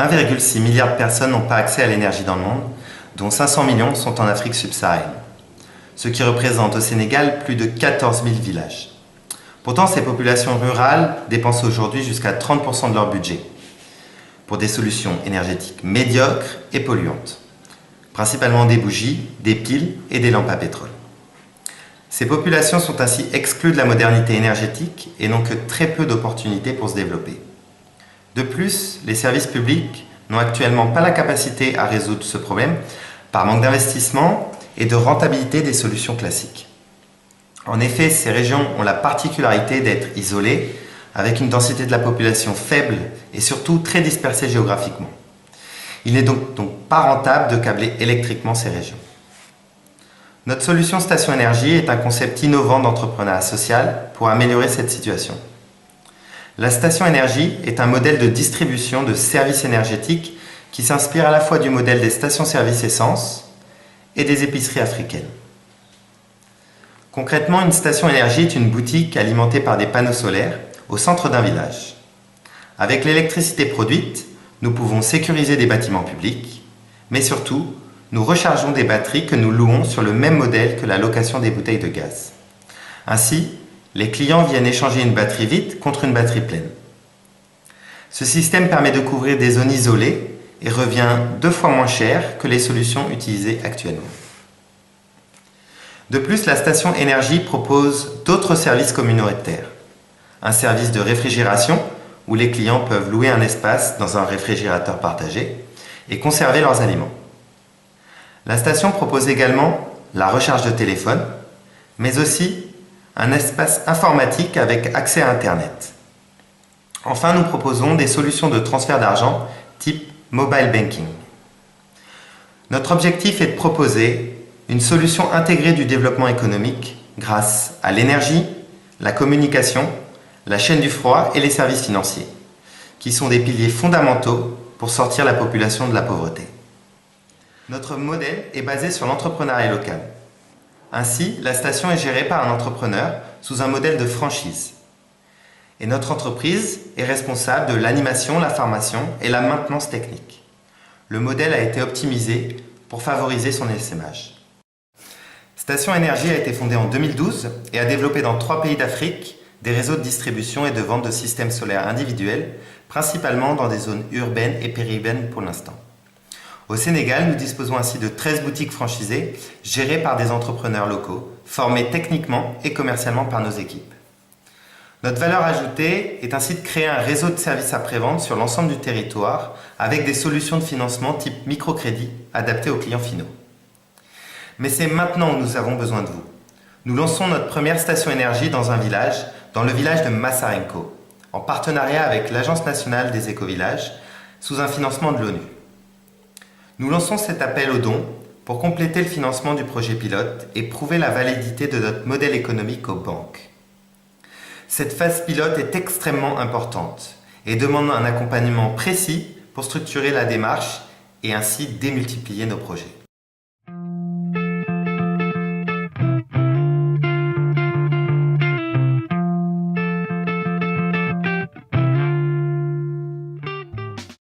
1,6 milliard de personnes n'ont pas accès à l'énergie dans le monde, dont 500 millions sont en Afrique subsaharienne, ce qui représente au Sénégal plus de 14 000 villages. Pourtant, ces populations rurales dépensent aujourd'hui jusqu'à 30% de leur budget pour des solutions énergétiques médiocres et polluantes, principalement des bougies, des piles et des lampes à pétrole. Ces populations sont ainsi exclues de la modernité énergétique et n'ont que très peu d'opportunités pour se développer. De plus, les services publics n'ont actuellement pas la capacité à résoudre ce problème par manque d'investissement et de rentabilité des solutions classiques. En effet, ces régions ont la particularité d'être isolées, avec une densité de la population faible et surtout très dispersée géographiquement. Il n'est donc pas rentable de câbler électriquement ces régions. Notre solution Station Énergie est un concept innovant d'entrepreneuriat social pour améliorer cette situation. La Station Énergie est un modèle de distribution de services énergétiques qui s'inspire à la fois du modèle des stations-service essence et des épiceries africaines. Concrètement, une station énergie est une boutique alimentée par des panneaux solaires au centre d'un village. Avec l'électricité produite, nous pouvons sécuriser des bâtiments publics, mais surtout, nous rechargeons des batteries que nous louons sur le même modèle que la location des bouteilles de gaz. Ainsi, les clients viennent échanger une batterie vide contre une batterie pleine. Ce système permet de couvrir des zones isolées et revient 2 fois moins cher que les solutions utilisées actuellement. De plus, la station énergie propose d'autres services communautaires. Un service de réfrigération où les clients peuvent louer un espace dans un réfrigérateur partagé et conserver leurs aliments. La station propose également la recharge de téléphone, mais aussi un espace informatique avec accès à Internet. Enfin, nous proposons des solutions de transfert d'argent type mobile banking. Notre objectif est de proposer une solution intégrée du développement économique grâce à l'énergie, la communication, la chaîne du froid et les services financiers, qui sont des piliers fondamentaux pour sortir la population de la pauvreté. Notre modèle est basé sur l'entrepreneuriat local. Ainsi, la station est gérée par un entrepreneur sous un modèle de franchise. Et notre entreprise est responsable de l'animation, la formation et la maintenance technique. Le modèle a été optimisé pour favoriser son essaimage. Station Énergie a été fondée en 2012 et a développé dans 3 pays d'Afrique des réseaux de distribution et de vente de systèmes solaires individuels, principalement dans des zones urbaines et périurbaines pour l'instant. Au Sénégal, nous disposons ainsi de 13 boutiques franchisées, gérées par des entrepreneurs locaux, formés techniquement et commercialement par nos équipes. Notre valeur ajoutée est ainsi de créer un réseau de services après-vente sur l'ensemble du territoire, avec des solutions de financement type microcrédit adaptées aux clients finaux. Mais c'est maintenant où nous avons besoin de vous. Nous lançons notre première station énergie dans un village, dans le village de Massarenko, en partenariat avec l'Agence nationale des écovillages, sous un financement de l'ONU. Nous lançons cet appel aux dons pour compléter le financement du projet pilote et prouver la validité de notre modèle économique aux banques. Cette phase pilote est extrêmement importante et demande un accompagnement précis pour structurer la démarche et ainsi démultiplier nos projets.